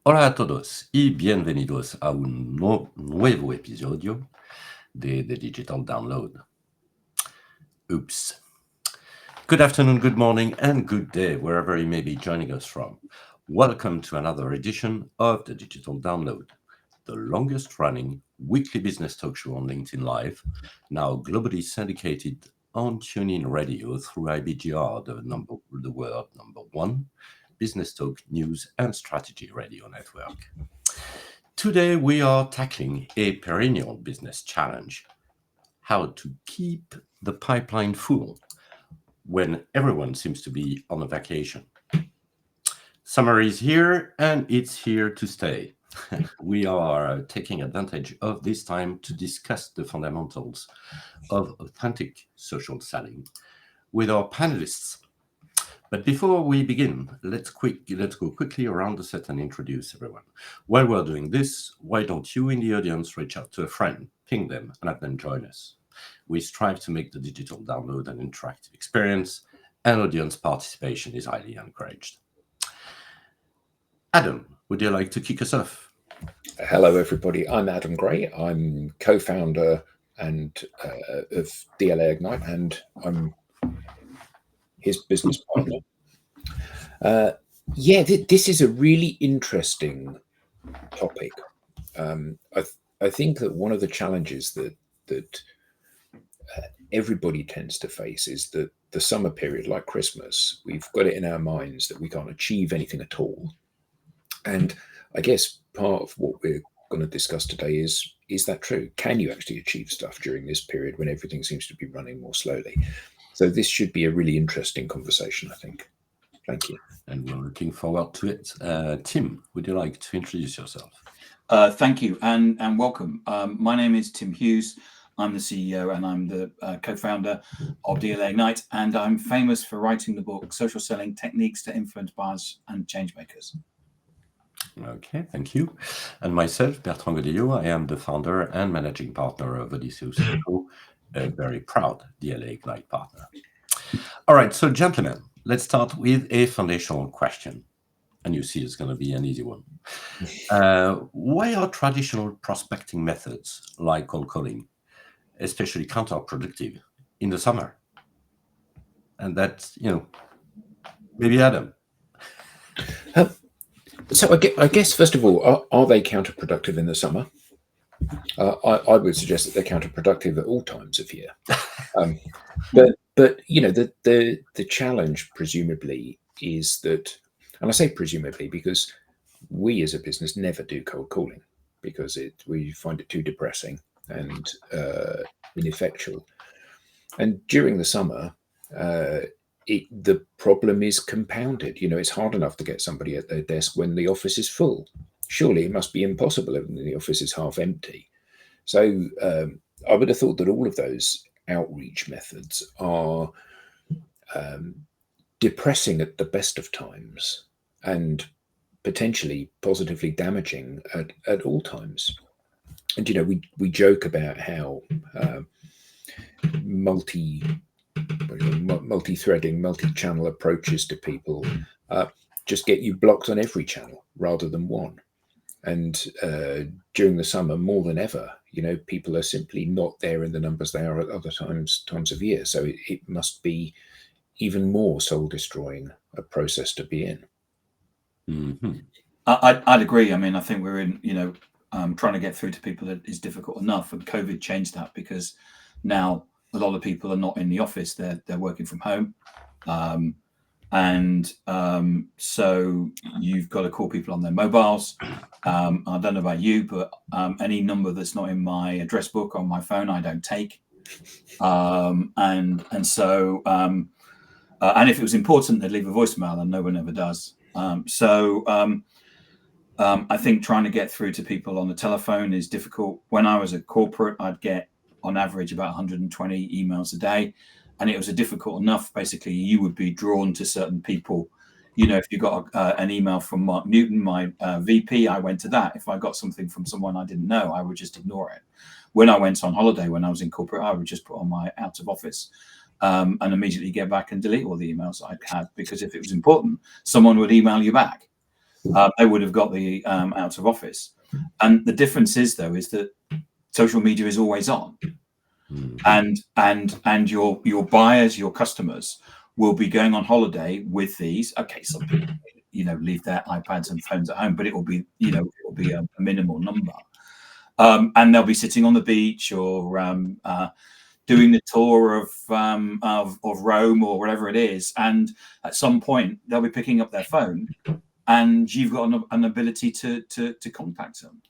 Hola a todos y bienvenidos a un nuevo episodio de The Digital Download. Oops. Good afternoon, good morning, and good day, wherever you may be joining us from. Welcome to another edition of The Digital Download, the longest running weekly business talk show on LinkedIn Live, now globally syndicated on TuneIn Radio through IBGR, the world number one business talk, news, and strategy radio network. Today, we are tackling a perennial business challenge: how to keep the pipeline full when everyone seems to be on a vacation. Summer is here, and it's here to stay. We are taking advantage of this time to discuss the fundamentals of authentic social selling with our panelists. But before we begin, let's go quickly around the set and introduce everyone. While we're doing this, why don't you in the audience reach out to a friend, ping them, and have them join us? We strive to make the digital download an interactive experience, and audience participation is highly encouraged. Adam, would you like to kick us off? Hello, everybody. I'm Adam Gray. I'm co-founder of DLA Ignite, and I'm his business partner. This is a really interesting topic. I think that one of the challenges that everybody tends to face is that the summer period, like Christmas, we've got it in our minds that we can't achieve anything at all. And I guess part of what we're going to discuss today is that true? Can you actually achieve stuff during this period when everything seems to be running more slowly? So this should be a really interesting conversation, I think. Thank you. And we're looking forward to it. Tim, would you like to introduce yourself? Thank you and welcome. My name is Tim Hughes. I'm the CEO and I'm the co-founder of DLA Ignite, and I'm famous for writing the book Social Selling Techniques to Influence Buyers and Changemakers. Okay, thank you. And myself, Bertrand Godillo, I am the founder and managing partner of Odysseus Co, a very proud DLA Ignite partner. All right, so gentlemen, let's start with a foundational question. And you see it's going to be an easy one. Why are traditional prospecting methods like cold calling especially counterproductive in the summer? And that's, maybe Adam. So I guess, first of all, are they counterproductive in the summer? I would suggest that they're counterproductive at all times of year. But the challenge presumably is that, and I say presumably because we as a business never do cold calling because we find it too depressing and ineffectual. And during the summer, the problem is compounded. It's hard enough to get somebody at their desk when the office is full. Surely it must be impossible when the office is half empty. So I would have thought that all of those outreach methods are depressing at the best of times and potentially positively damaging at all times. And we joke about how multi-threading, multi-channel approaches to people just get you blocked on every channel rather than one. And during the summer, more than ever, people are simply not there in the numbers they are at other times of year. So it must be even more soul-destroying a process to be in. Mm-hmm. I'd agree. I mean, I think we're in, trying to get through to people is difficult enough, and COVID changed that because now a lot of people are not in the office; they're working from home, so you've got to call people on their mobiles. I don't know about you, but any number that's not in my address book on my phone, I don't take. And if it was important, they'd leave a voicemail, and no one ever does. I think trying to get through to people on the telephone is difficult. When I was at corporate, I'd get on average about 120 emails a day, and it was difficult enough. Basically, you would be drawn to certain people. If you got an email from Mark Newton, my VP, I went to that. If I got something from someone I didn't know, I would just ignore it. When I went on holiday, when I was in corporate, I would just put on my out of office and immediately get back and delete all the emails I'd had, because if it was important, someone would email you back. They would have got the out of office. And the difference is, though, is that social media is always on, and your buyers, your customers, will be going on holiday with these. Okay, some people, leave their iPads and phones at home, but it will be, a minimal number, and they'll be sitting on the beach or doing the tour of Rome or whatever it is, and at some point they'll be picking up their phone, and you've got an ability to contact them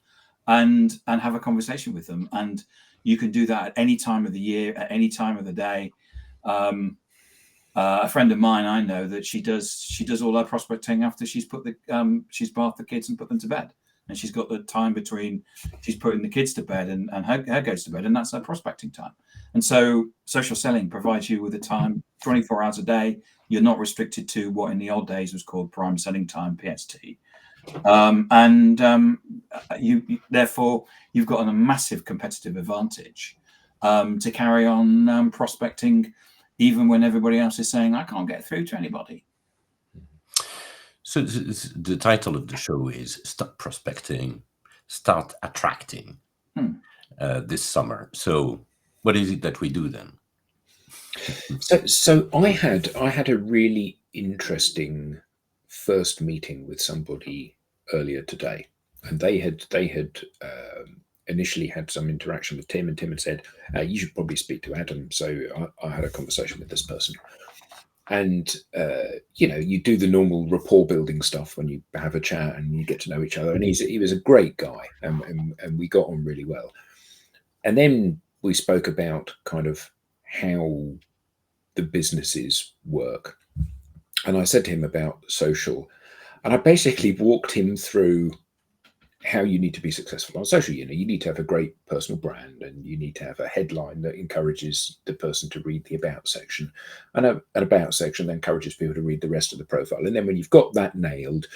and have a conversation with them, and you can do that at any time of the year, at any time of the day. A friend of mine, I know that she does all her prospecting after she's she's bathed the kids and put them to bed, and she's got the time between she's putting the kids to bed and her goes to bed, and that's her prospecting time. And so social selling provides you with a time 24 hours a day. You're not restricted to what in the old days was called prime selling time, PST. Therefore, you've got a massive competitive advantage to carry on prospecting, even when everybody else is saying, I can't get through to anybody. So the title of the show is Stop Prospecting, Start Attracting this summer. So what is it that we do then? So I had a really interesting first meeting with somebody earlier today, and they had initially had some interaction with Tim, and Tim had said, you should probably speak to Adam. So I had a conversation with this person, and you do the normal rapport building stuff when you have a chat and you get to know each other, and he was a great guy, and we got on really well. And then we spoke about kind of how the businesses work, and I said to him about social, and I basically walked him through how you need to be successful on social. You need to have a great personal brand, and you need to have a headline that encourages the person to read the about section, and an about section that encourages people to read the rest of the profile. And then when you've got that nailed,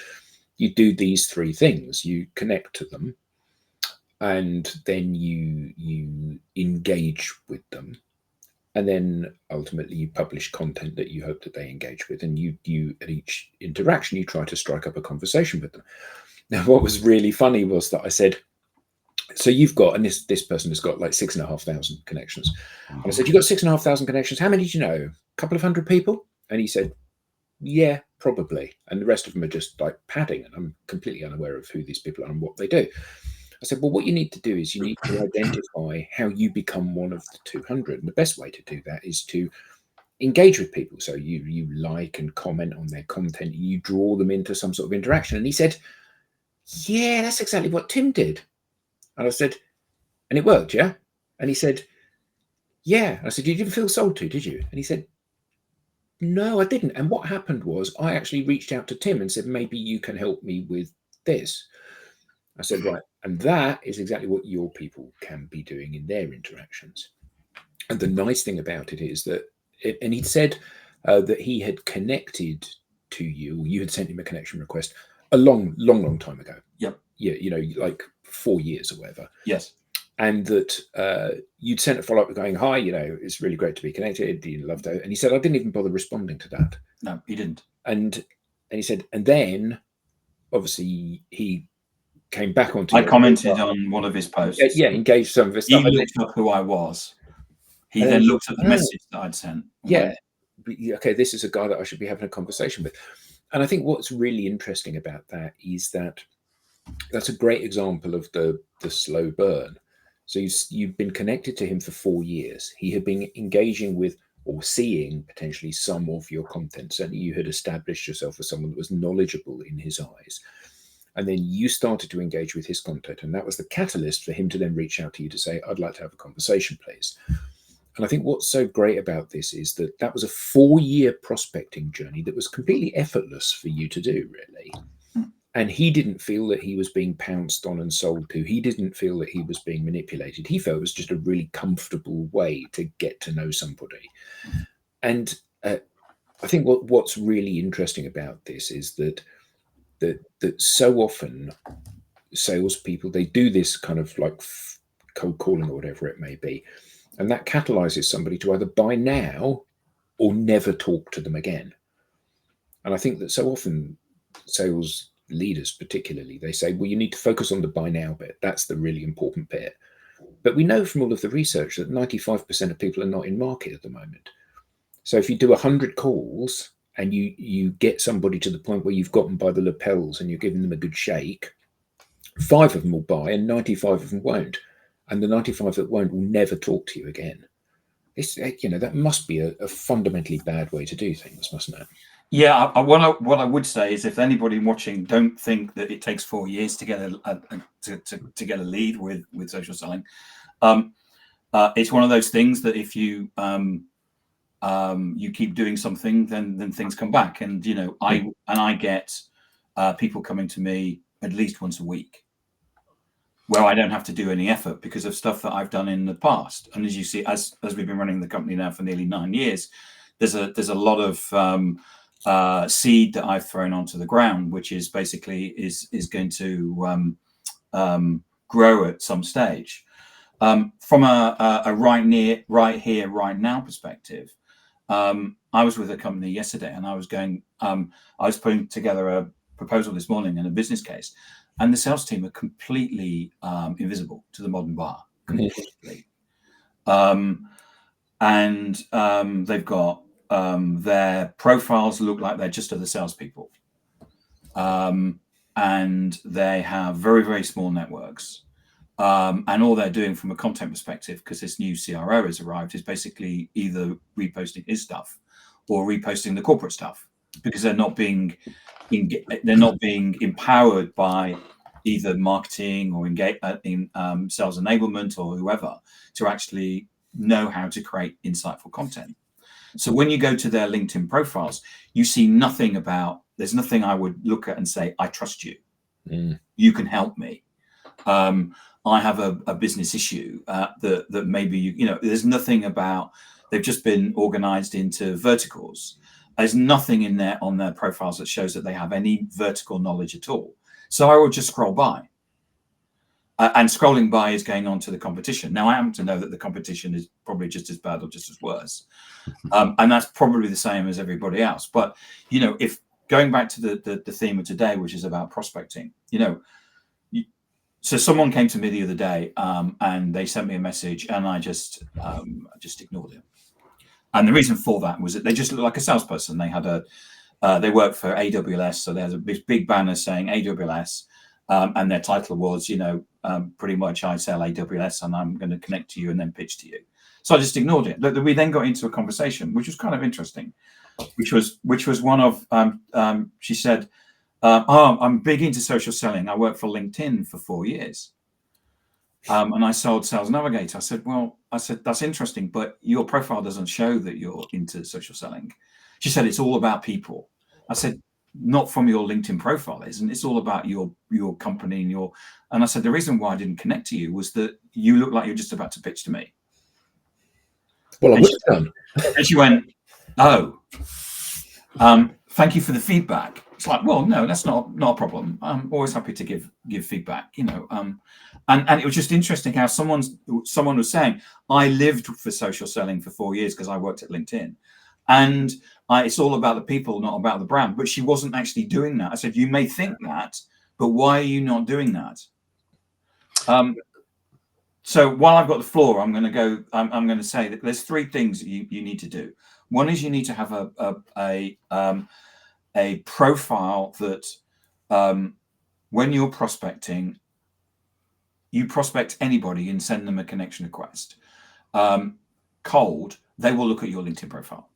you do these three things. You connect to them, and then you engage with them, and then ultimately you publish content that you hope that they engage with, and you at each interaction you try to strike up a conversation with them. Now, what was really funny was that I said, so you've got, and this person has got like 6,500 connections. And I said, you've got 6,500 connections. How many do you know? A couple of hundred people? And he said, yeah, probably. And the rest of them are just like padding, and I'm completely unaware of who these people are and what they do. I said, well, what you need to do is you need to identify how you become one of the 200. And the best way to do that is to engage with people. So you like and comment on their content, you draw them into some sort of interaction. And he said, yeah, that's exactly what Tim did. And I said, and it worked, yeah? And he said, yeah. I said, you didn't feel sold to, did you? And he said, no, I didn't. And what happened was I actually reached out to Tim and said, maybe you can help me with this. I said, right. And that is exactly what your people can be doing in their interactions. And the nice thing about it is that, and he'd said that he had connected to you, or you had sent him a connection request a long time ago. Yep. Yeah, like 4 years or whatever. Yes. And that you'd sent a follow-up going, hi, it's really great to be connected. You loved it. And he said, I didn't even bother responding to that. No, he didn't. And he said, and then obviously he came back onto. I commented on one of his posts. Yeah, engaged some of his stuff. He looked up who I was. He then looked at the message that I'd sent. Yeah. Okay, this is a guy that I should be having a conversation with. And I think what's really interesting about that is that that's a great example of the slow burn. So you've been connected to him for 4 years. He had been engaging with or seeing potentially some of your content. Certainly you had established yourself as someone that was knowledgeable in his eyes. And then you started to engage with his content. And that was the catalyst for him to then reach out to you to say, I'd like to have a conversation, please. And I think what's so great about this is that that was a 4-year prospecting journey that was completely effortless for you to do, really. And he didn't feel that he was being pounced on and sold to. He didn't feel that he was being manipulated. He felt it was just a really comfortable way to get to know somebody. And I think what's really interesting about this is that so often salespeople, they do this kind of like cold calling or whatever it may be. And that catalyzes somebody to either buy now or never talk to them again. And I think that so often sales leaders particularly, they say, well, you need to focus on the buy now bit. That's the really important bit. But we know from all of the research that 95% of people are not in market at the moment. So if you do 100 calls and you get somebody to the point where you've got them by the lapels and you're giving them a good shake, 5 of them will buy and 95 of them won't. And the 95 that won't will never talk to you again. It's, you know, that must be a fundamentally bad way to do things, mustn't it? Yeah, what I would say is, if anybody watching don't think that it takes 4 years to get to get a lead with social selling, it's one of those things that if you you keep doing something, then things come back. And you know, I get people coming to me at least once a week, where I don't have to do any effort because of stuff that I've done in the past. And as you see, as we've been running the company now for nearly 9 years, there's a lot of seed that I've thrown onto the ground, which is basically is going to grow at some stage. From a right here, right now perspective, I was with a company yesterday, and I was putting together a proposal this morning and a business case, and the sales team are completely invisible to the modern buyer, completely. And they've got their profiles look like they're just other salespeople, and they have very, very small networks. And all they're doing from a content perspective, because this new CRO has arrived, is basically either reposting his stuff or reposting the corporate stuff, because they're not being empowered by either marketing or in sales enablement or whoever to actually know how to create insightful content. So when you go to their LinkedIn profiles, you see nothing about. There's nothing I would look at and say, I trust you. You can help me. I have a business issue that maybe you know. There's nothing about. They've just been organized into verticals. There's nothing in there on their profiles that shows that they have any vertical knowledge at all. So I will just scroll by. And scrolling by is going on to the competition. Now, I happen to know that the competition is probably just as bad or just as worse. And that's probably the same as everybody else. But, you know, if going back to the theme of today, which is about prospecting, you know, so someone came to me the other day and they sent me a message, and I just ignored it. And the reason for that was that they just looked like a salesperson. They had they worked for AWS, so there's a big banner saying AWS, and their title was, you know, pretty much, I sell AWS and I'm going to connect to you and then pitch to you. So I just ignored it. We then got into a conversation, which was kind of interesting, which was one of she said, "Oh, I'm big into social selling. I worked for LinkedIn for 4 years, and I sold Sales Navigator." I said, "That's interesting, but your profile doesn't show that you're into social selling." She said, "It's all about people." I said, "Not from your LinkedIn profile, isn't it? It's all about your company and your." And I said, "The reason why I didn't connect to you was that you look like you're just about to pitch to me." Well, I would have done. And she went, "Oh, thank you for the feedback." It's like, well, no, that's not a problem. I'm always happy to give feedback, you know. And it was just interesting how someone was saying, "I lived for social selling for 4 years because I worked at LinkedIn, and it's all about the people, not about the brand." But she wasn't actually doing that. I said, "You may think that, but why are you not doing that?" So while I've got the floor, I'm going to say that there's 3 things that you need to do. One is you need to have a profile that when you're prospecting, you prospect anybody and send them a connection request. Cold, they will look at your LinkedIn profile.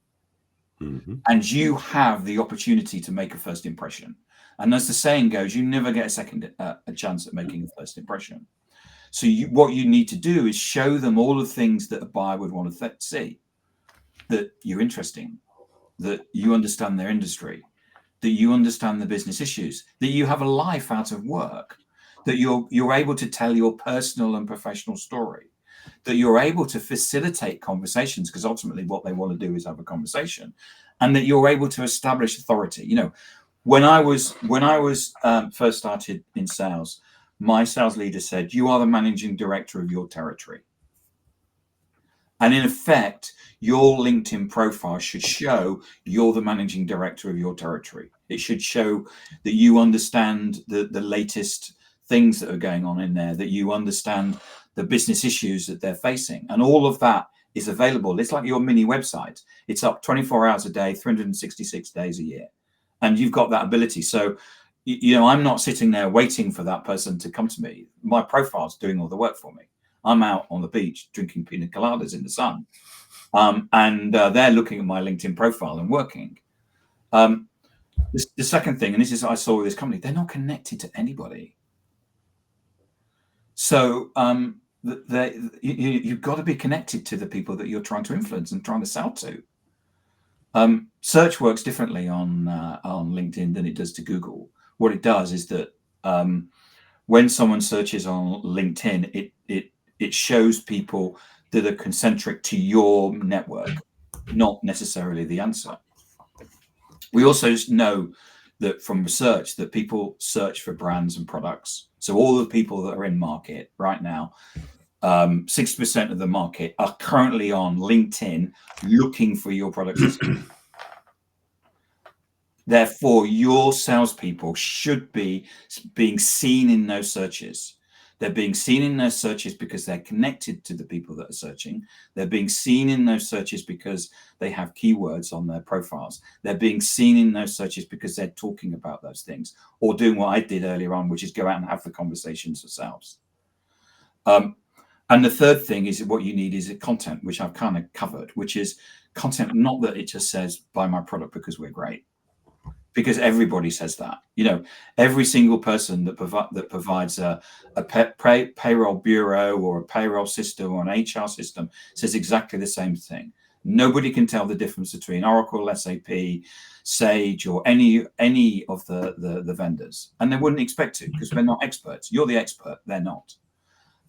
And you have the opportunity to make a first impression. And as the saying goes, you never get a chance at making a first impression. So what you need to do is show them all the things that a buyer would want to see. That you're interesting, that you understand their industry, that you understand the business issues, that you have a life out of work, that you're able to tell your personal and professional story, that you're able to facilitate conversations, because ultimately what they want to do is have a conversation, and that you're able to establish authority. You know, when I was first started in sales, my sales leader said, "You are the managing director of your territory." And in effect, your LinkedIn profile should show you're the managing director of your territory. It should show that you understand the latest things that are going on in there, that you understand the business issues that they're facing. And all of that is available. It's like your mini website. It's up 24 hours a day, 366 days a year. And you've got that ability. So, I'm not sitting there waiting for that person to come to me. My profile's doing all the work for me. I'm out on the beach drinking pina coladas in the sun. And they're looking at my LinkedIn profile and working. The second thing, and this is I saw with this company, they're not connected to anybody. So you've got to be connected to the people that you're trying to influence and trying to sell to. Search works differently on LinkedIn than it does to Google. What it does is that when someone searches on LinkedIn, it shows people that are concentric to your network, not necessarily the answer. We also know that from research that people search for brands and products. So all the people that are in market right now, 60% of the market are currently on LinkedIn looking for your products and services. Therefore, your salespeople should be being seen in those searches. They're being seen in those searches because they're connected to the people that are searching. They're being seen in those searches because they have keywords on their profiles. They're being seen in those searches because they're talking about those things or doing what I did earlier on, which is go out and have the conversations themselves. And the third thing is what you need is content, which I've kind of covered, which is content, not that it just says buy my product because we're great. Because everybody says that, every single person that provides a payroll bureau or a payroll system or an HR system says exactly the same thing. Nobody can tell the difference between Oracle, SAP, Sage, or any of the vendors, and they wouldn't expect to because they're not experts. You're the expert; they're not.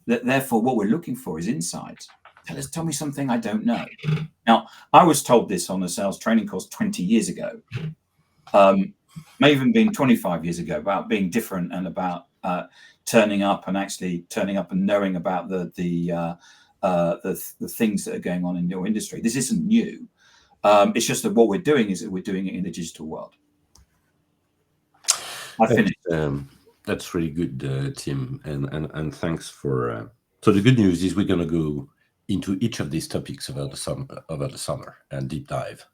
Therefore, what we're looking for is insight. Tell me something I don't know. Now, I was told this on a sales training course 20 years ago. May even been 25 years ago, about being different and about turning up and knowing about the things that are going on in your industry. This isn't new. It's just that what we're doing is that we're doing it in the digital world. That's really good, Tim, and thanks for. So the good news is we're going to go into each of these topics over the summer and deep dive.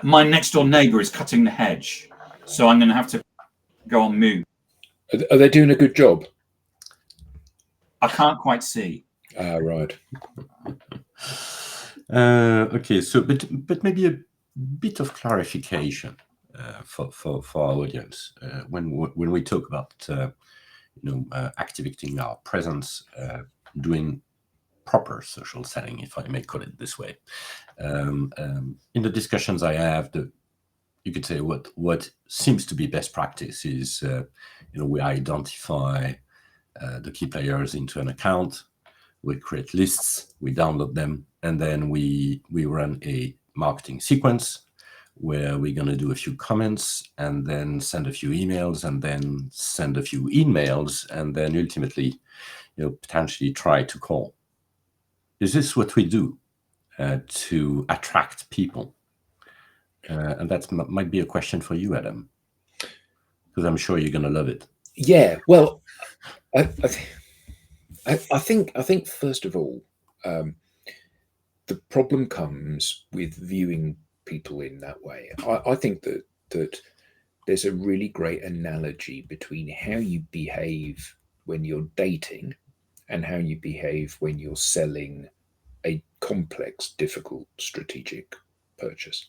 My next door neighbour is cutting the hedge, so I'm going to have to go on mute. Are they doing a good job? I can't quite see. Right. Okay, so but maybe a bit of clarification for our audience when we talk about activating our presence, doing proper social selling, if I may call it this way. In the discussions I have, you could say what seems to be best practice is we identify the key players into an account, we create lists, we download them, and then we run a marketing sequence where we're going to do a few comments and then send a few emails and then send a few emails and then ultimately potentially try to call. Is this what we do to attract people? And that might be a question for you, Adam, because I'm sure you're going to love it. Yeah, well, I think first of all, the problem comes with viewing people in that way. I think that there's a really great analogy between how you behave when you're dating and how you behave when you're selling a complex, difficult, strategic purchase.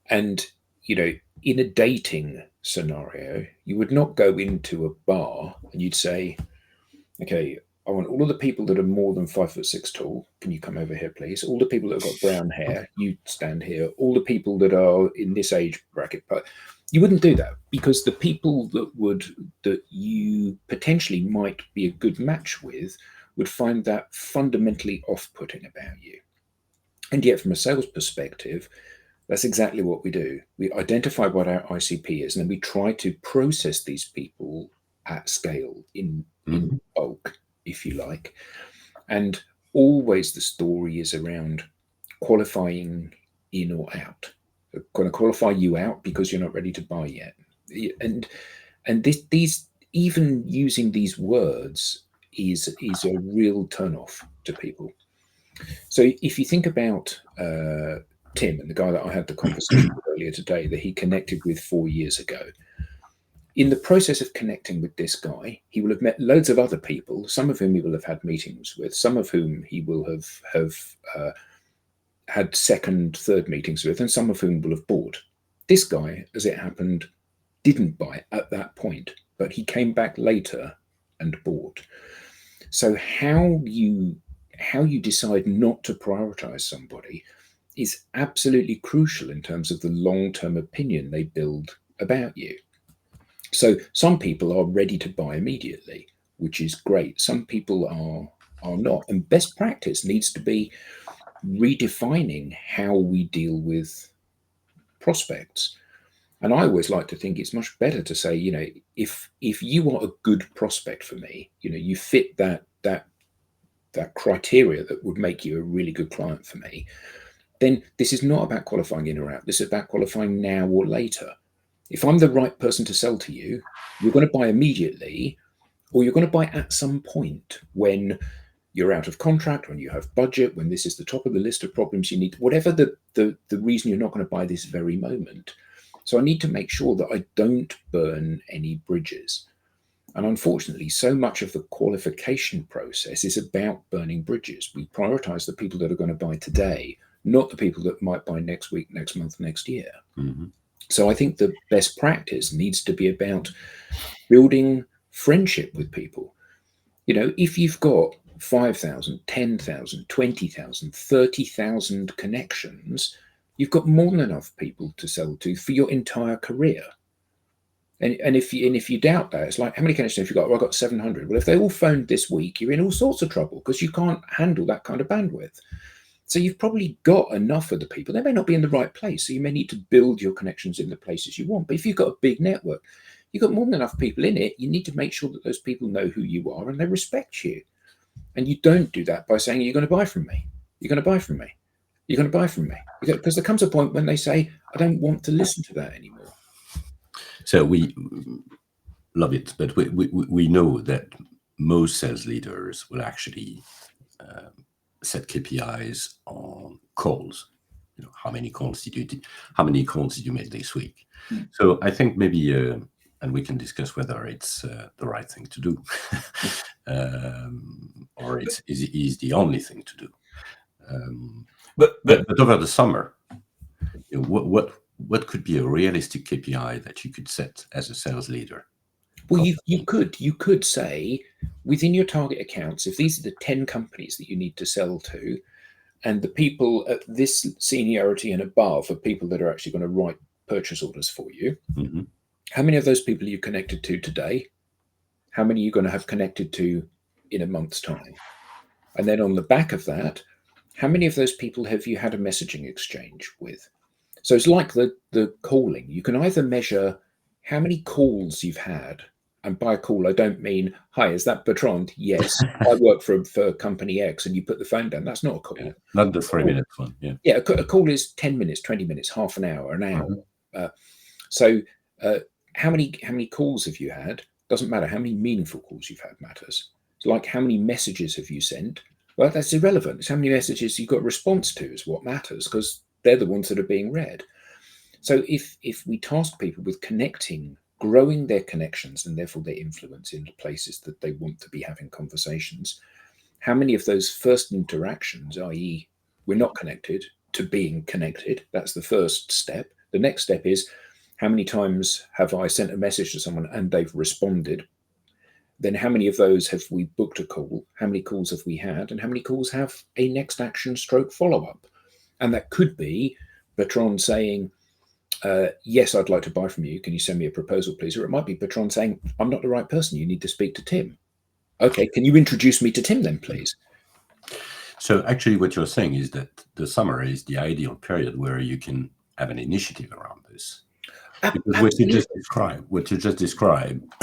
And, in a dating scenario, you would not go into a bar and you'd say, okay, I want all of the people that are more than 5'6" tall. Can you come over here, please? All the people that have got brown hair, you stand here. All the people that are in this age bracket. But you wouldn't do that because the people that you potentially might be a good match with would find that fundamentally off-putting about you. And yet from a sales perspective, that's exactly what we do. We identify what our ICP is, and then we try to process these people at scale in bulk, if you like. And always the story is around qualifying in or out. They're going to qualify you out because you're not ready to buy yet. And these, even using these words is a real turnoff to people. So if you think about Tim and the guy that I had the conversation with earlier today that he connected with 4 years ago, in the process of connecting with this guy, he will have met loads of other people, some of whom he will have had meetings with, some of whom he will have had second, third meetings with, and some of whom will have bought. This guy, as it happened, didn't buy at that point, but he came back later and bought. So how you decide not to prioritize somebody is absolutely crucial in terms of the long-term opinion they build about you. So some people are ready to buy immediately, which is great. Some people are not. And best practice needs to be redefining how we deal with prospects. And I always like to think it's much better to say, if you are a good prospect for me, you fit that criteria that would make you a really good client for me, then this is not about qualifying in or out. This is about qualifying now or later. If I'm the right person to sell to you, you're going to buy immediately, or you're going to buy at some point when you're out of contract, when you have budget, when this is the top of the list of problems you need, whatever the reason you're not going to buy this very moment. So I need to make sure that I don't burn any bridges. And unfortunately, so much of the qualification process is about burning bridges. We prioritize the people that are going to buy today, not the people that might buy next week, next month, next year. Mm-hmm. So I think the best practice needs to be about building friendship with people. If you've got 5,000, 10,000, 20,000, 30,000 connections, you've got more than enough people to sell to for your entire career. And if you doubt that, it's like, how many connections have you got? Well, I've got 700. Well, if they all phoned this week, you're in all sorts of trouble because you can't handle that kind of bandwidth. So you've probably got enough of the people. They may not be in the right place. So you may need to build your connections in the places you want. But if you've got a big network, you've got more than enough people in it. You need to make sure that those people know who you are and they respect you. And you don't do that by saying, you're going to buy from me. You're going to buy from me. You're going to buy from me. Because there comes a point when they say, I don't want to listen to that anymore. So we love it, but we know that most sales leaders will actually set KPIs on calls. How many calls did you make this week? So I think maybe, and we can discuss whether it's the right thing to do, or is the only thing to do. But over the summer, what could be a realistic KPI that you could set as a sales leader? Well, you could say within your target accounts, if these are the 10 companies that you need to sell to, and the people at this seniority and above are people that are actually going to write purchase orders for you, mm-hmm. How many of those people are you connected to today? How many are you going to have connected to in a month's time? And then on the back of that, how many of those people have you had a messaging exchange with? So it's like the calling. You can either measure how many calls you've had. And by call, I don't mean, hi, is that Bertrand? Yes, I work for company X, and you put the phone down. That's not a call. Yeah, not the 3 minutes one. Yeah. Yeah, a call is 10 minutes, 20 minutes, half an hour, an hour. Mm-hmm. So how many calls have you had? Doesn't matter. How many meaningful calls you've had matters. It's like how many messages have you sent? Well, that's irrelevant. It's how many messages you've got a response to is what matters, because they're the ones that are being read. So if we task people with growing their connections and therefore their influence into places that they want to be having conversations, how many of those first interactions, i.e. we're not connected, to being connected, that's the first step. The next step is, how many times have I sent a message to someone and they've responded? Then how many of those have we booked a call? How many calls have we had? And how many calls have a next action / follow-up? And that could be Bertrand saying, yes, I'd like to buy from you. Can you send me a proposal, please? Or it might be Bertrand saying, I'm not the right person. You need to speak to Tim. Okay, can you introduce me to Tim then, please? So actually what you're saying is that the summer is the ideal period where you can have an initiative around this. Because what you just described,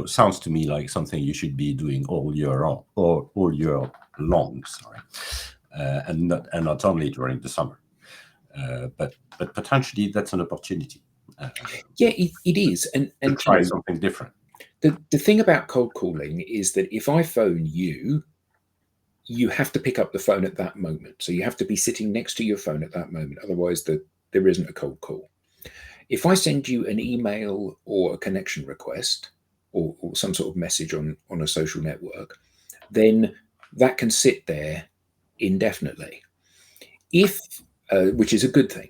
sounds to me like something you should be doing all year on, or all year long. Sorry, and not only during the summer, but potentially that's an opportunity. Yeah, it is, and to try something different. The thing about cold calling is that if I phone you, you have to pick up the phone at that moment. So you have to be sitting next to your phone at that moment. Otherwise, there isn't a cold call. If I send you an email or a connection request or some sort of message on a social network, then that can sit there indefinitely. Which is a good thing.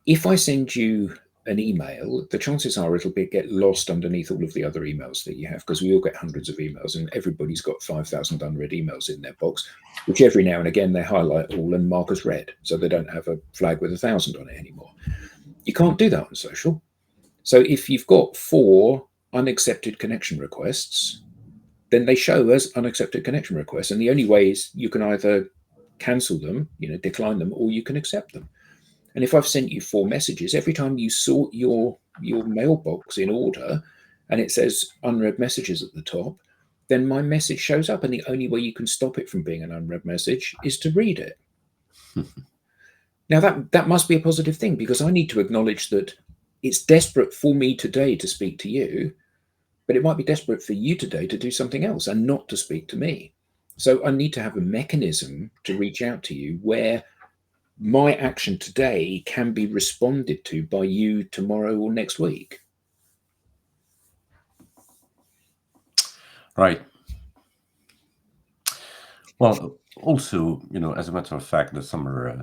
If I send you an email, the chances are it'll get lost underneath all of the other emails that you have, because we all get hundreds of emails and everybody's got 5,000 unread emails in their box, which every now and again they highlight all and mark as read, so they don't have a flag with 1,000 on it anymore. You can't do that on social. So if you've got 4 unaccepted connection requests, then they show as unaccepted connection requests, and the only way is you can either cancel them, decline them, or you can accept them. And if I've sent you 4 messages, every time you sort your mailbox in order and it says unread messages at the top, then my message shows up, and the only way you can stop it from being an unread message is to read it. Now that must be a positive thing, because I need to acknowledge that it's desperate for me today to speak to you, but it might be desperate for you today to do something else and not to speak to me. So I need to have a mechanism to reach out to you where my action today can be responded to by you tomorrow or next week. Right. Well, also, as a matter of fact, the summer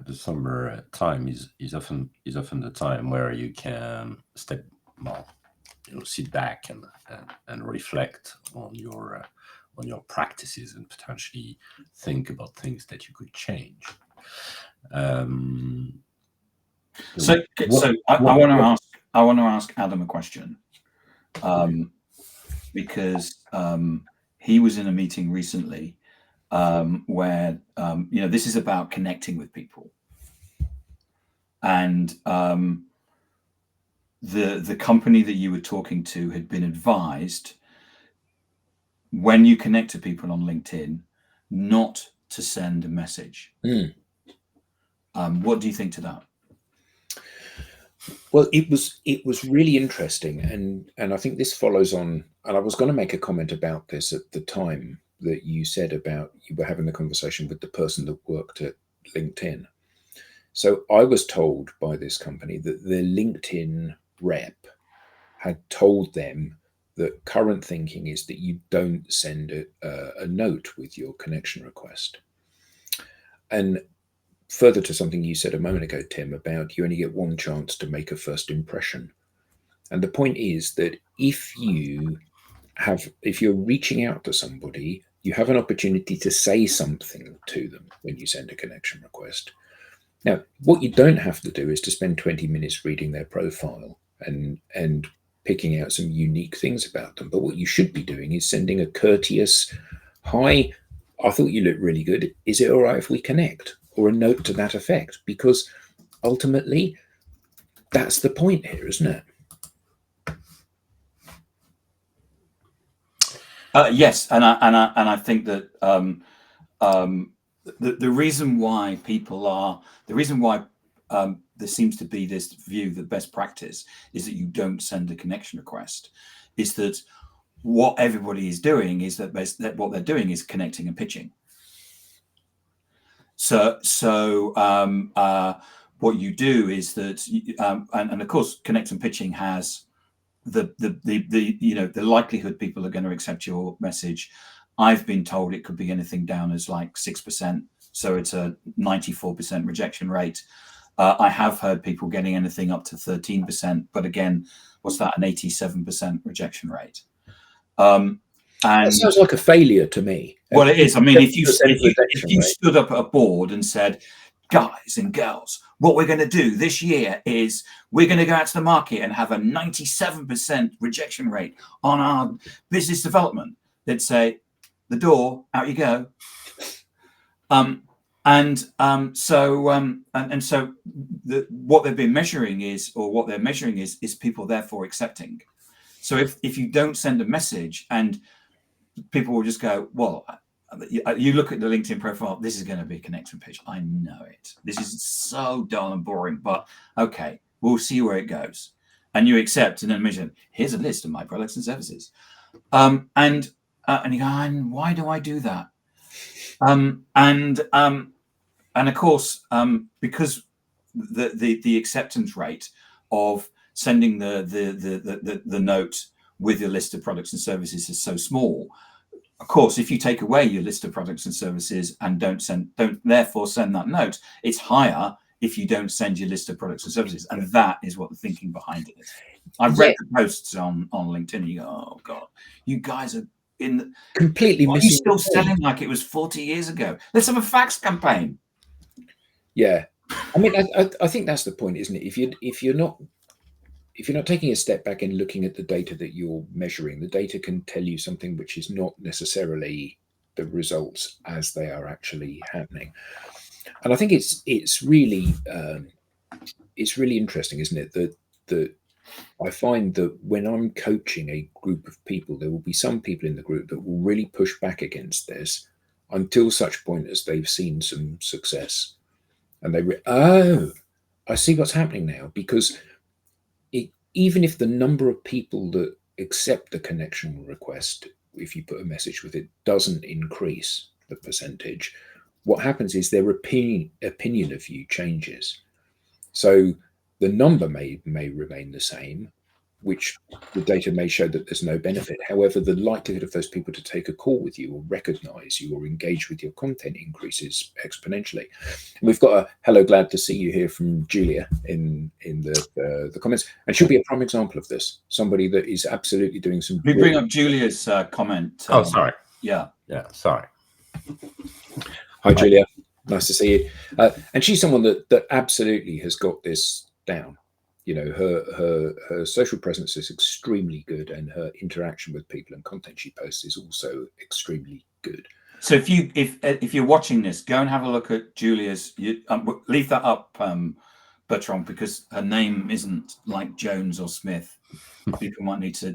time is often the time where you can sit back and reflect on your practices and potentially think about things that you could change. I want to ask Adam a question, because he was in a meeting recently where this is about connecting with people, and the company that you were talking to had been advised, when you connect to people on LinkedIn, not to send a message. What do you think to that? Well, it was really interesting, and I think this follows on. And I was going to make a comment about this at the time that you said about you were having the conversation with the person that worked at LinkedIn. So I was told by this company that the LinkedIn rep had told them that current thinking is that you don't send a note with your connection request. And further to something you said a moment ago, Tim, about you only get one chance to make a first impression. And the point is that if you're reaching out to somebody, you have an opportunity to say something to them when you send a connection request. Now, what you don't have to do is to spend 20 minutes reading their profile and picking out some unique things about them. But what you should be doing is sending a courteous, "Hi, I thought you looked really good. Is it all right if we connect?" or a note to that effect, because ultimately that's the point here, isn't it? Yes, and I think that the reason why there seems to be this view that best practice is that you don't send a connection request, is that what everybody is doing is that what they're doing is connecting and pitching. So what you do is that, and of course, connect and pitching has the likelihood people are going to accept your message. I've been told it could be anything down as like 6%, so it's a 94% rejection rate. I have heard people getting anything up to 13%, but again, what's that? An 87% rejection rate. And that sounds like a failure to me. Well, it is. I mean, if you stood up at a board and said, "Guys and girls, what we're going to do this year is we're going to go out to the market and have a 97% rejection rate on our business development," they'd say, "The door, out you go." And so what they've been measuring is, is people therefore accepting. So if you don't send a message, and people will just go, well, you look at the LinkedIn profile, this is going to be a connection page. I know it. This is so dull and boring, but okay, we'll see where it goes. And you accept, and then mention, here's a list of my products and services. And you go, and why do I do that? And of course, because the acceptance rate of sending the note with your list of products and services is so small. Of course, if you take away your list of products and services and don't therefore send that note, it's higher if you don't send your list of products and services. And that is what the thinking behind it is. I've read the posts on LinkedIn, and you go, oh God, you guys are completely missing. You're still selling like it was 40 years ago. Let's have a fax campaign. Yeah. I mean, I think that's the point, isn't it? If you're not taking a step back and looking at the data that you're measuring, the data can tell you something which is not necessarily the results as they are actually happening. And I think it's really interesting, isn't it? That I find that when I'm coaching a group of people, there will be some people in the group that will really push back against this until such point as they've seen some success, and I see what's happening now, because even if the number of people that accept the connection request, if you put a message with it, doesn't increase the percentage, what happens is their opinion of you changes. So the number may remain the same, which the data may show that there's no benefit. However, the likelihood of those people to take a call with you or recognize you or engage with your content increases exponentially. And we've got a hello, glad to see you here from Julia in the comments, and she'll be a prime example of this. Somebody that is absolutely doing some. We bring up Julia's comment. Oh, sorry. Yeah, sorry. Hi, Julia. Nice to see you. And she's someone that absolutely has got this down. You know, her social presence is extremely good, and her interaction with people and content she posts is also extremely good. So if you're watching this, go and have a look at Julia's. Leave that up, Bertrand, because her name isn't like Jones or Smith. People might need to.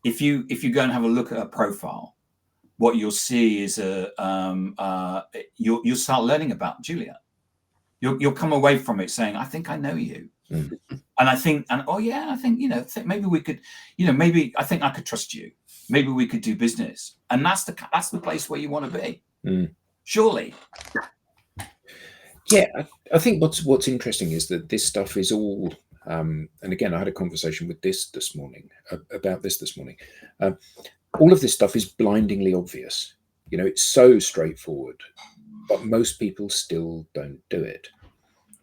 If you go and have a look at her profile, what you'll see is you'll start learning about Julia. You'll come away from it saying, I think I know you. Mm. And I think maybe we could, maybe I think I could trust you. Maybe we could do business. And that's the place where you want to be. Mm. Surely. Yeah, I think what's interesting is that this stuff is all, and again, I had a conversation with this morning. All of this stuff is blindingly obvious. You know, it's so straightforward, but most people still don't do it.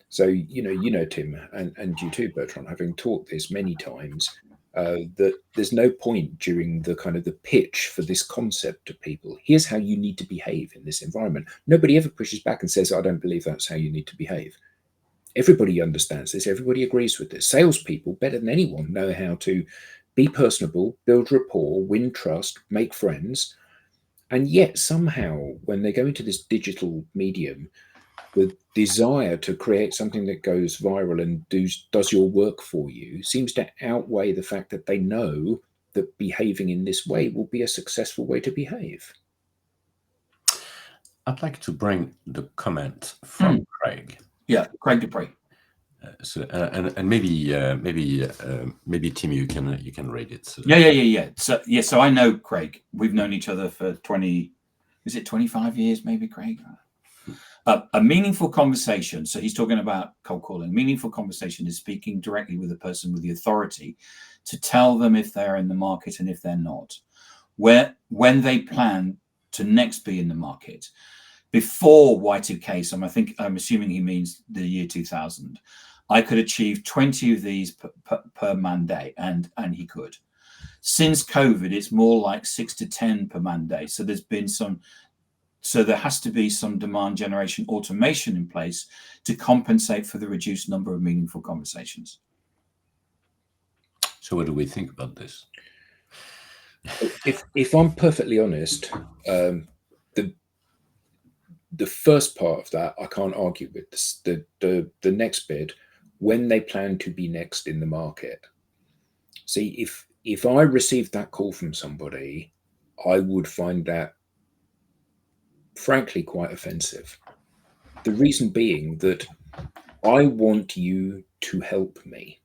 So, Tim, and you too, Bertrand, having taught this many times, that there's no point during the kind of the pitch for this concept to people. Here's how you need to behave in this environment. Nobody ever pushes back and says, I don't believe that's how you need to behave. Everybody understands this. Everybody agrees with this. Salespeople, better than anyone, know how to be personable, build rapport, win trust, make friends. And yet somehow when they go into this digital medium, the desire to create something that goes viral and does your work for you seems to outweigh the fact that they know that behaving in this way will be a successful way to behave. I'd like to bring the comment from Craig. Yeah, Craig Dupree. And maybe Tim, you can read it. So. Yeah. So I know Craig. We've known each other for 25 years, maybe, Craig. A meaningful conversation. So he's talking about cold calling. Meaningful conversation is speaking directly with a person with the authority to tell them if they're in the market and if they're not, when they plan to next be in the market. Before Y2K, so I'm assuming he means the year 2000. I could achieve 20 of these per man day, and he could. Since COVID, it's more like 6 to 10 per man day. So there has to be some demand generation automation in place to compensate for the reduced number of meaningful conversations. So what do we think about this? If I'm perfectly honest, the first part of that I can't argue with. The next bit, when they plan to be next in the market. See, if I received that call from somebody, I would find that frankly quite offensive. The reason being that I want you to help me.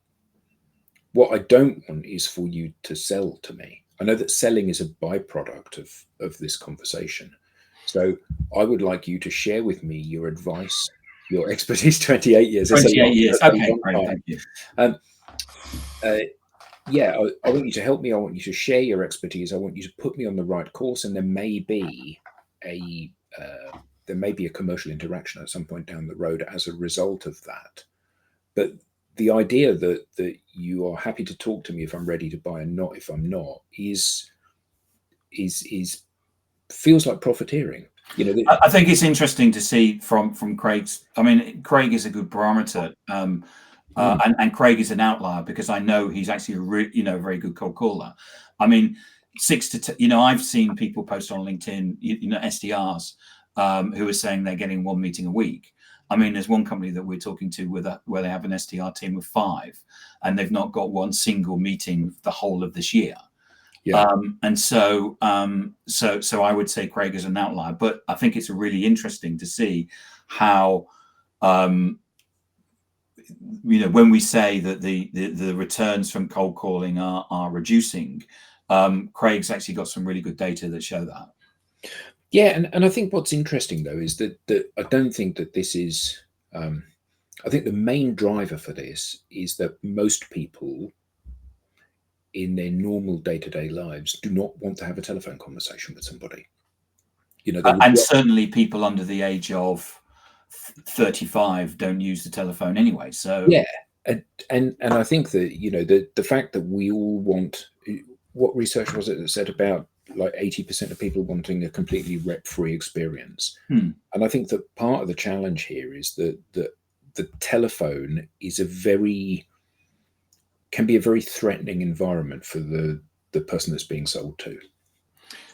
What I don't want is for you to sell to me. I know that selling is a byproduct of this conversation. So I would like you to share with me your advice, your expertise. 28 years. 28 years. Okay, great. Thank you. Yeah, I want you to help me. I want you to share your expertise. I want you to put me on the right course, and there may be a commercial interaction at some point down the road as a result of that. But the idea that you are happy to talk to me if I'm ready to buy and not if I'm not is feels like profiteering. You know, I think it's interesting to see from Craig's. I mean, Craig is a good barometer. And Craig is an outlier because I know he's actually a very good cold caller. I mean, 6 to 10, I've seen people post on LinkedIn, SDRs who are saying they're getting 1 meeting a week. I mean, there's one company that we're talking to where they have an SDR team of 5, and they've not got one single meeting the whole of this year. Yeah. And so I would say Craig is an outlier, but I think it's really interesting to see how. When we say that the returns from cold calling are reducing, Craig's actually got some really good data that show that. Yeah, and I think what's interesting though is that I don't think that this is. I think the main driver for this is that most people in their normal day-to-day lives do not want to have a telephone conversation with somebody. And certainly people under the age of 35 don't use the telephone anyway. So yeah, and I think that the fact that we all want, what research was it that said about like 80% of people wanting a completely rep-free experience, and I think that part of the challenge here is that the telephone is can be a very threatening environment for the person that's being sold to.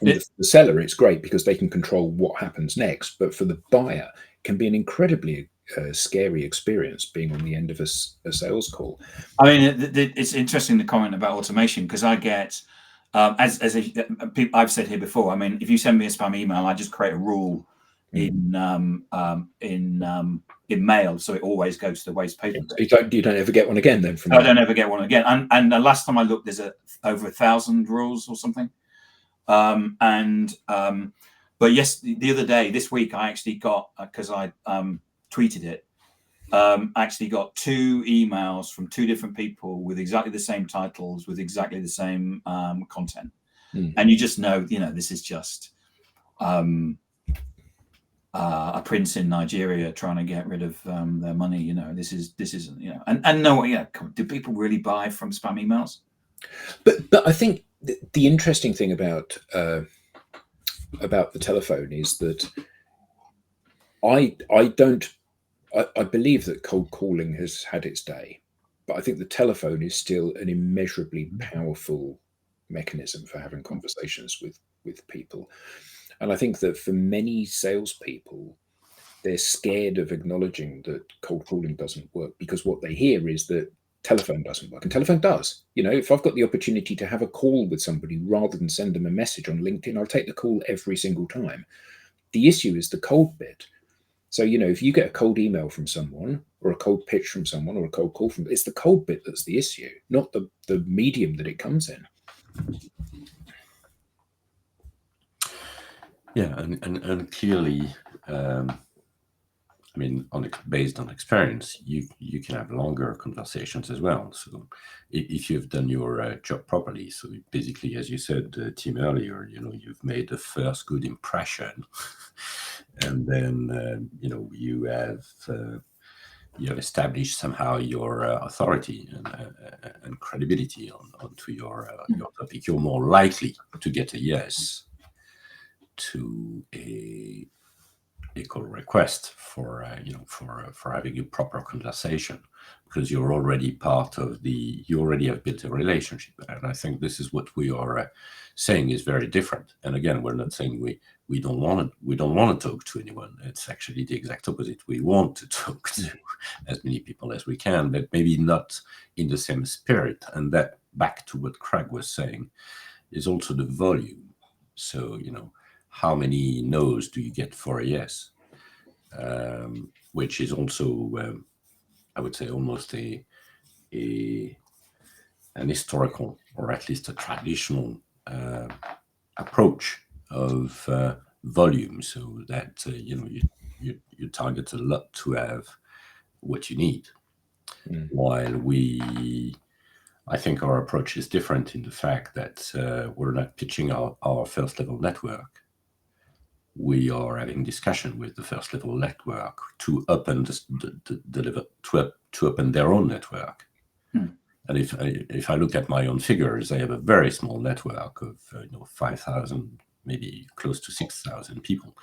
The seller, it's great because they can control what happens next, but for the buyer, it can be an incredibly scary experience being on the end of a sales call. I mean, it's interesting the comment about automation because I get, as I've said here before. I mean, if you send me a spam email, I just create a rule in mail, so it always goes to the waste paper. You don't ever get one again then? I don't ever get one again. And the last time I looked, there's over 1,000 rules or something. But yes, the other day, this week, I actually got, because I tweeted it, actually got 2 emails from 2 different people with exactly the same titles, with exactly the same content. And you just know, this is just a prince in Nigeria trying to get rid of their money. This isn't, and no, do people really buy from spam emails? But I think the interesting thing about the telephone is that I believe that cold calling has had its day, but I think the telephone is still an immeasurably powerful mechanism for having conversations with people. And I think that for many salespeople, they're scared of acknowledging that cold calling doesn't work because what they hear is that telephone doesn't work, and telephone does. If I've got the opportunity to have a call with somebody rather than send them a message on LinkedIn, I'll take the call every single time. The issue is the cold bit. So, if you get a cold email from someone or a cold pitch from someone or a cold call it's the cold bit that's the issue, not the medium that it comes in. Yeah, and clearly, I mean, based on experience, you can have longer conversations as well. So if you've done your job properly, so basically, as you said, Tim, earlier, you've made the first good impression, and then you have established somehow your authority and credibility onto your topic. You're more likely to get a yes to a equal request for for having a proper conversation, because you're already part of you already have built a relationship. And I think this is what we are saying is very different. And again, we're not saying we don't want to talk to anyone. It's actually the exact opposite. We want to talk to as many people as we can, but maybe not in the same spirit. And that, back to what Craig was saying, is also the volume. So, how many no's do you get for a yes? Which is also, I would say, almost an historical, or at least a traditional approach of volume, so that you target a lot to have what you need. While I think our approach is different in the fact that we're not pitching our first level network. We are having discussion with the first level network to open to open their own network. And if I look at my own figures, I have a very small network of 5,000, maybe close to 6,000 people.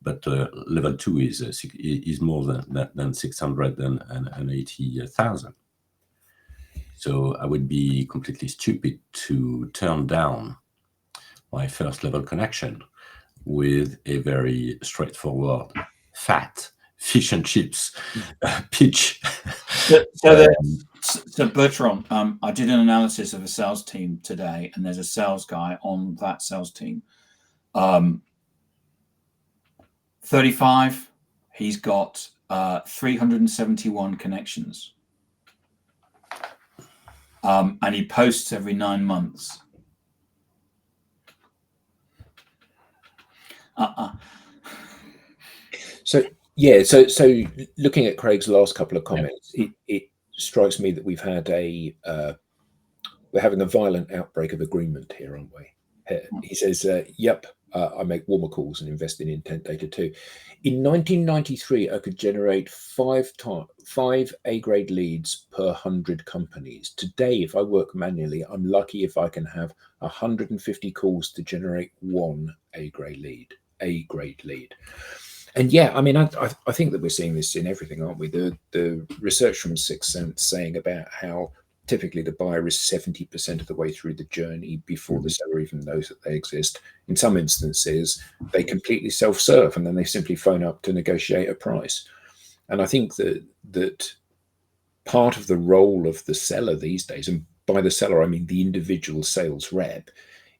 But level 2 is more than 680,000. So I would be completely stupid to turn down my first level connection with a very straightforward, fat fish and chips pitch. So Bertrand, I did an analysis of a sales team today, and there's a sales guy on that sales team. 35, he's got 371 connections. And he posts every 9 months. So looking at Craig's last couple of comments, it strikes me that we're having a violent outbreak of agreement here, aren't we? He says, yep, I make warmer calls and invest in intent data too. In 1993, I could generate 5 A-grade leads per 100 companies. Today, if I work manually, I'm lucky if I can have 150 calls to generate 1 A-grade lead. And yeah, I mean, I think that we're seeing this in everything, aren't we? The research from Sixth Sense saying about how typically the buyer is 70% of the way through the journey before the seller even knows that they exist. In some instances, they completely self-serve and then they simply phone up to negotiate a price. And I think that part of the role of the seller these days, and by the seller, I mean the individual sales rep,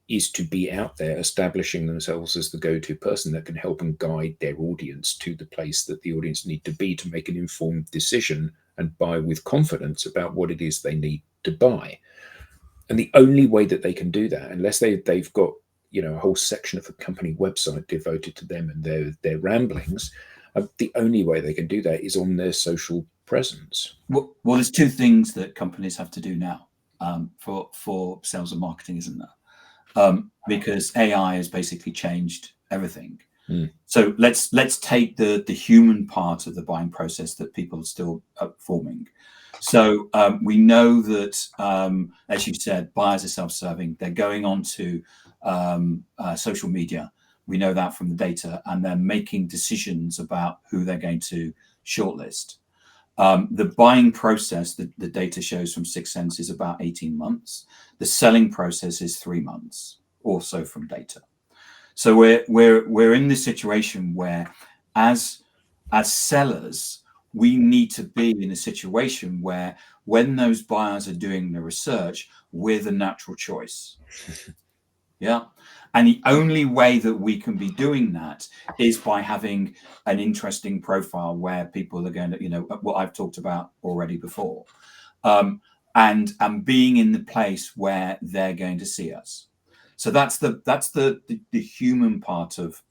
is to be out there establishing themselves as the go-to person that can help and guide their audience to the place that the audience need to be to make an informed decision and buy with confidence about what it is they need to buy. And the only way that they can do that, unless they've got a whole section of the company website devoted to them and their ramblings, the only way they can do that is on their social presence. Well, there's 2 things that companies have to do now for sales and marketing, isn't there? Because AI has basically changed everything. So let's take the human part of the buying process that people are still forming. So we know that, as you said, buyers are self-serving. They're going on to social media. We know that from the data, and they're making decisions about who they're going to shortlist. The buying process, the data shows from Sixth Sense, is about 18 months. The selling process is 3 months, also from data. So we're in this situation where, as sellers, we need to be in a situation where, when those buyers are doing the research, we're the natural choice. Yeah. And the only way that we can be doing that is by having an interesting profile where people are going to, what I've talked about already before, and being in the place where they're going to see us. So that's the human part of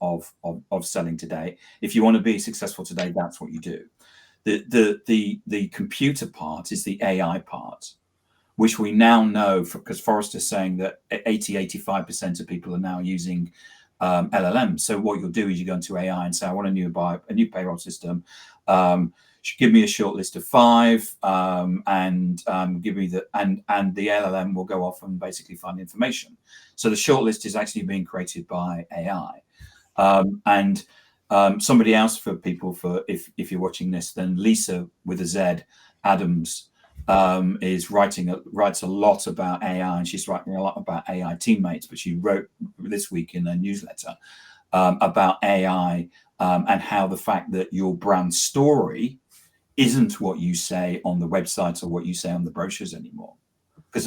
selling today. If you want to be successful today, that's what you do. The computer part is the AI part, which we now know, because Forrester's saying that 85% of people are now using LLM. So what you'll do is you go into AI and say, I want a new payroll system. Give me a short list of 5, and give me and the LLM will go off and basically find information. So the short list is actually being created by AI, and Somebody else, for people, for if you're watching this, then Lisa with a Z Adams writes a lot about AI, and she's writing a lot about AI teammates. But she wrote this week in a newsletter about AI and how the fact that your brand story isn't what you say on the website or what you say on the brochures anymore, because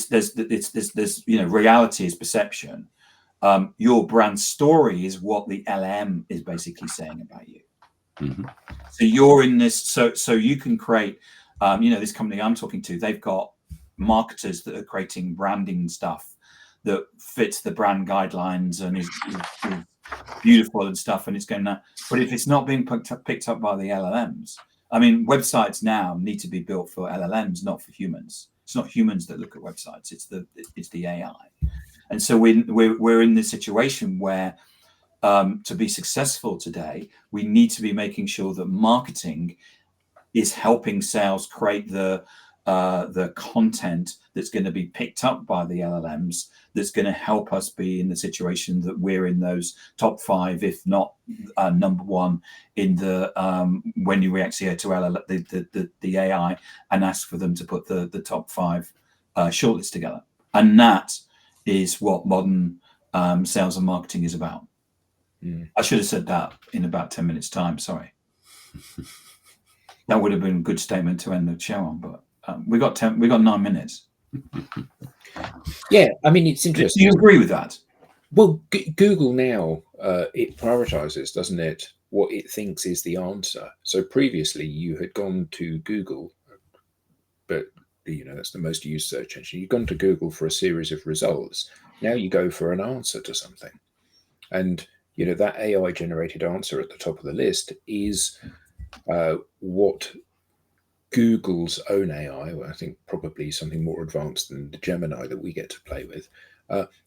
there's reality is perception. Your brand story is what the LM is basically saying about you. Mm-hmm. So you're in this, so you can create, this company I'm talking to, they've got marketers that are creating branding stuff that fits the brand guidelines and is beautiful and stuff, and it's going that. But if it's not being picked up by the LLMs, I mean, websites now need to be built for LLMs, not for humans. It's not humans that look at websites; it's the AI. And so we're in this situation where, to be successful today, we need to be making sure that marketing is helping sales create the content that's going to be picked up by the LLMs, that's going to help us be in the situation that we're in those top 5, if not number 1, in the when you actually to the AI and ask for them to put the top 5 shortlist together. And that is what modern sales and marketing is about. I should have said that in about 10 minutes time. Sorry. That would have been a good statement to end the show on, but we got 9 minutes. Yeah, I mean, it's interesting. Do you agree with that? Well, Google now, it prioritizes, doesn't it, what it thinks is the answer. So previously you had gone to Google, but that's the most used search engine. You've gone to Google for a series of results. Now you go for an answer to something. And, that AI generated answer at the top of the list is what Google's own AI, I think probably something more advanced than the Gemini that we get to play with,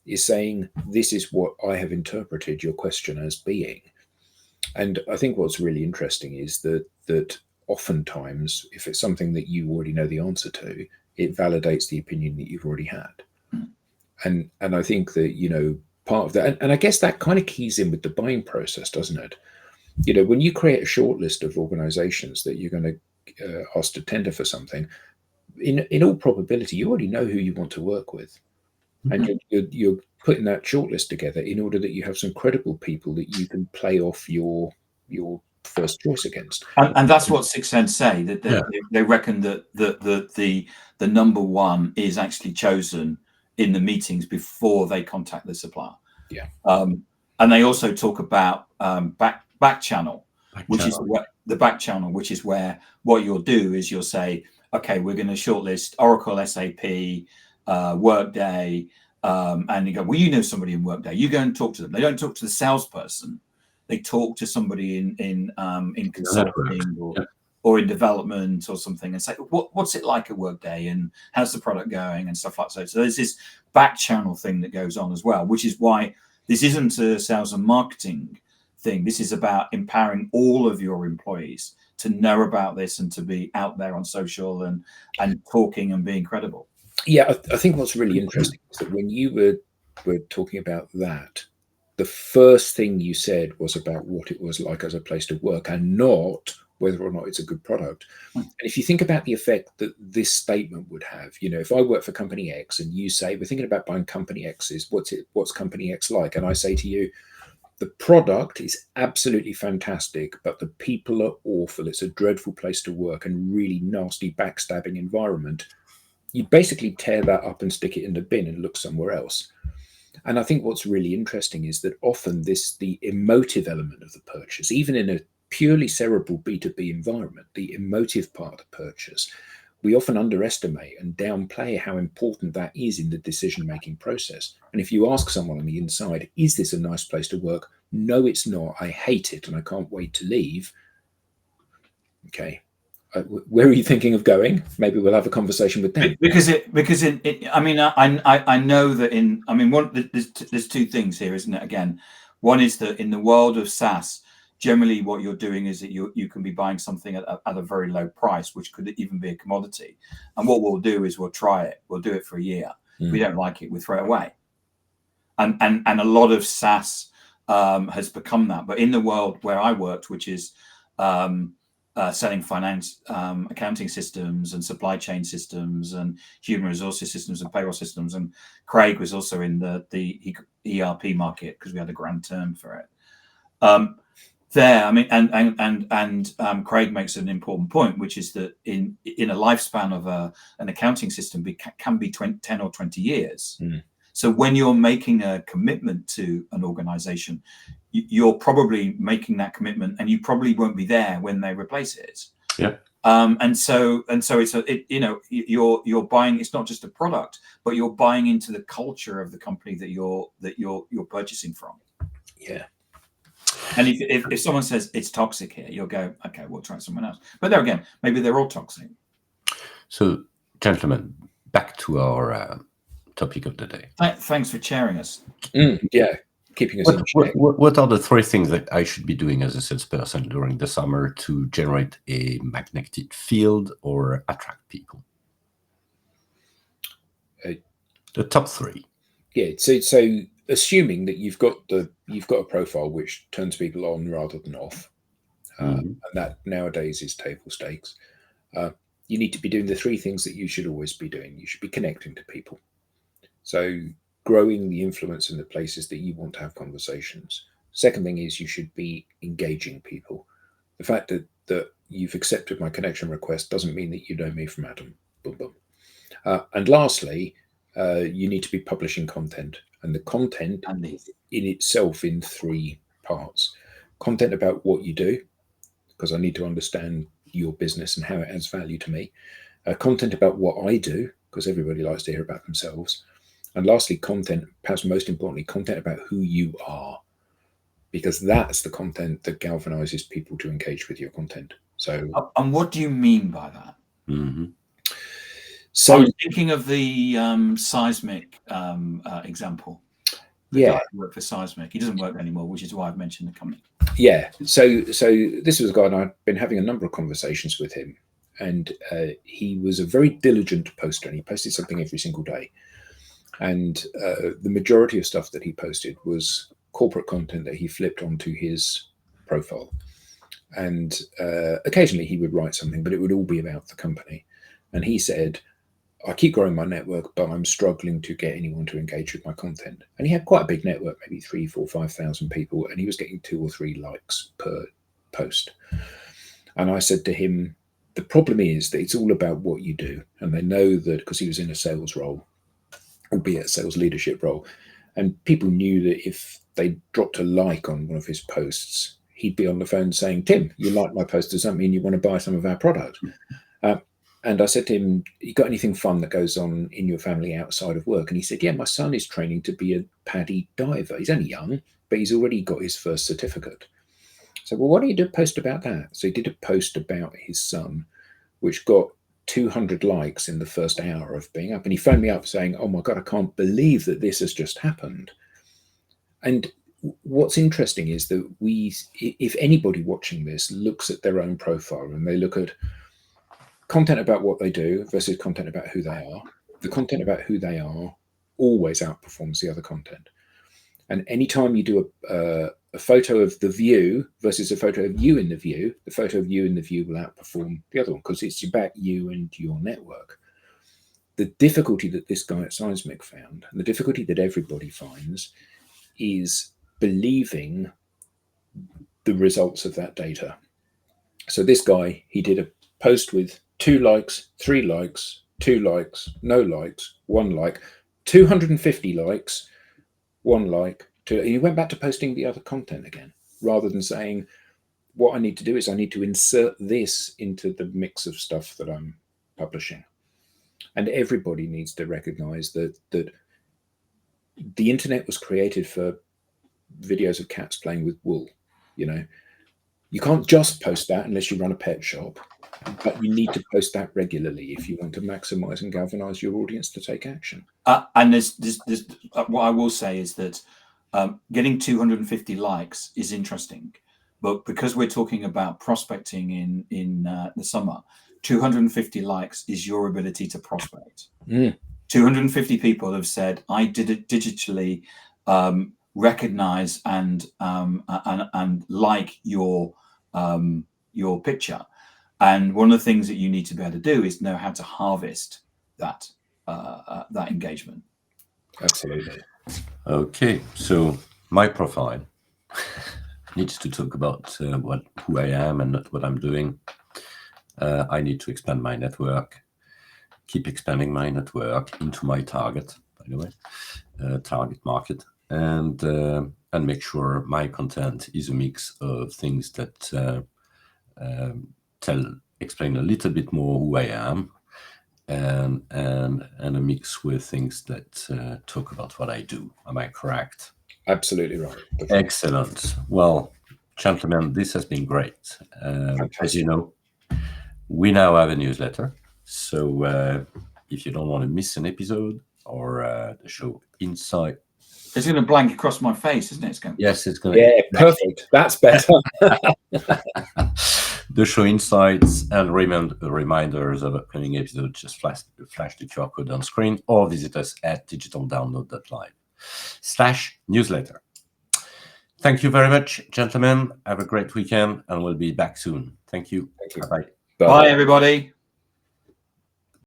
is saying, this is what I have interpreted your question as being. And I think what's really interesting is that oftentimes, if it's something that you already know the answer to, it validates the opinion that you've already had. And I think that, part of that, and I guess that kind of keys in with the buying process, doesn't it? When you create a short list of organizations that you're going to ask to tender for something, in all probability, you already know who you want to work with. And you're putting that shortlist together in order that you have some credible people that you can play off your first choice against. And that's what Sixth Sense say, that they reckon that the number 1 is actually chosen in the meetings before they contact the supplier. Yeah. And they also talk about back channel, which is the back channel, which is where what you'll do is you'll say, okay, we're going to shortlist Oracle, SAP, Workday, and you go, well, somebody in Workday, you go and talk to them. They don't talk to the salesperson. They talk to somebody in consulting or in development or something, and say, what's it like at Workday, and how's the product going, and stuff like that. So there's this back channel thing that goes on as well, which is why this isn't a sales and marketing thing. This is about empowering all of your employees to know about this and to be out there on social and talking and being credible. Yeah, I think what's really interesting is that when you were talking about that, the first thing you said was about what it was like as a place to work, and not whether or not it's a good product. And if you think about the effect that this statement would have, if I work for company X and you say, we're thinking about buying company X's, what's company X like? And I say to you, the product is absolutely fantastic, but the people are awful. It's a dreadful place to work and really nasty backstabbing environment. You basically tear that up and stick it in the bin and look somewhere else. And I think what's really interesting is that often the emotive element of the purchase, even in a purely cerebral B2B environment, the emotive part of the purchase, we often underestimate and downplay how important that is in the decision-making process. And if you ask someone on the inside, is this a nice place to work? No, it's not. I hate it and I can't wait to leave. Okay. Where are you thinking of going? Maybe we'll have a conversation with them. Because I mean, I know that there's 2 things here, isn't it? Again, one is that in the world of SaaS, generally what you're doing is that you can be buying something at a very low price, which could even be a commodity. And what we'll do is we'll try it. We'll do it for a year. If we don't like it, we throw it away. And a lot of SaaS has become that. But in the world where I worked, which is selling finance, accounting systems and supply chain systems and human resources systems and payroll systems, and Craig was also in the ERP market because we had a grand term for it. There, I mean, and Craig makes an important point, which is that in a lifespan of an accounting system can be 10 or 20 years. So when you're making a commitment to an organization, you're probably making that commitment, and you probably won't be there when they replace it. Yeah. And so it's you're buying. It's not just a product, but you're buying into the culture of the company that you're purchasing from. Yeah. And if someone says it's toxic here, you'll go, okay, we'll try someone else. But there again, maybe they're all toxic. So, gentlemen, back to our topic of the day. Thanks for chairing us. Yeah, keeping us in check. What are the 3 things that I should be doing as a salesperson during the summer to generate a magnetic field or attract people? The top 3. Yeah, so assuming that you've got a profile which turns people on rather than off, and that nowadays is table stakes. You need to be doing the 3 things that you should always be doing. You should be connecting to people. So growing the influence in the places that you want to have conversations. Second thing is you should be engaging people. The fact that you've accepted my connection request doesn't mean that you know me from Adam. Boom, boom. And lastly, you need to be publishing content, and the content in itself in 3 parts. Content about what you do, because I need to understand your business and how it adds value to me. Content about what I do, because everybody likes to hear about themselves. And lastly, content, perhaps most importantly, content about who you are, because that's the content that galvanizes people to engage with your content. So, and what do you mean by that? So I was thinking of the Seismic example. The guy who worked for Seismic. He doesn't work anymore, which is why I've mentioned the company. Yeah. So this was a guy, and I've been having a number of conversations with him, and he was a very diligent poster, and he posted something every single day. And the majority of stuff that he posted was corporate content that he flipped onto his profile. And occasionally he would write something, but it would all be about the company. And he said, I keep growing my network, but I'm struggling to get anyone to engage with my content. And he had quite a big network, maybe 3, 4, 5,000 people, and he was getting 2 or 3 likes per post. And I said to him, the problem is that it's all about what you do. And they know that because he was in a sales role, albeit a sales leadership role, and people knew that if they dropped a like on one of his posts, he'd be on the phone saying, Tim, you like my post, does that mean you want to buy some of our product? And I said to him, you got anything fun that goes on in your family outside of work? And he said, yeah, my son is training to be a paddy diver. He's only young, but he's already got his first certificate. So, well, why don't you do a post about that? So he did a post about his son, which got 200 likes in the first hour of being up. And he phoned me up saying, oh my God, I can't believe that this has just happened. And what's interesting is that if anybody watching this looks at their own profile and they look at content about what they do versus content about who they are, the content about who they are always outperforms the other content. And anytime you do a photo of the view versus a photo of you in the view, the photo of you in the view will outperform the other one because it's about you and your network. The difficulty that this guy at Seismic found, and the difficulty that everybody finds, is believing the results of that data. So this guy, he did a post with 2 likes, 3 likes, 2 likes, no likes, 1 like, 250 likes, 1 like. He went back to posting the other content again, rather than saying, what I need to do is I need to insert this into the mix of stuff that I'm publishing. And everybody needs to recognize that the internet was created for videos of cats playing with wool. You know, you can't just post that unless you run a pet shop, but you need to post that regularly if you want to maximize and galvanize your audience to take action. And there's what I will say is that getting 250 likes is interesting, but because we're talking about prospecting in the summer, 250 likes is your ability to prospect. 250 people have said, I did it digitally recognize and like your picture. And one of the things that you need to be able to do is know how to harvest that engagement. Absolutely. Okay, so my profile needs to talk about who I am and not what I'm doing. I need to expand my network, keep expanding my network into my target, by the way, target market, and make sure my content is a mix of things that explain a little bit more who I am, and a mix with things that talk about what I do. Am I correct? Absolutely right. Excellent. Well, gentlemen, this has been great. As you know, we now have a newsletter. So if you don't want to miss an episode or the show Insight. It's going to blank across my face, isn't it? It's going. Yes, it's going to. Yeah, perfect. That's better. The show insights and reminders of upcoming episodes, just flash the QR code on screen or visit us at digitaldownload.live/newsletter. Thank you very much, gentlemen. Have a great weekend and we'll be back soon. Thank you. Thank you. Bye-bye. Bye, everybody.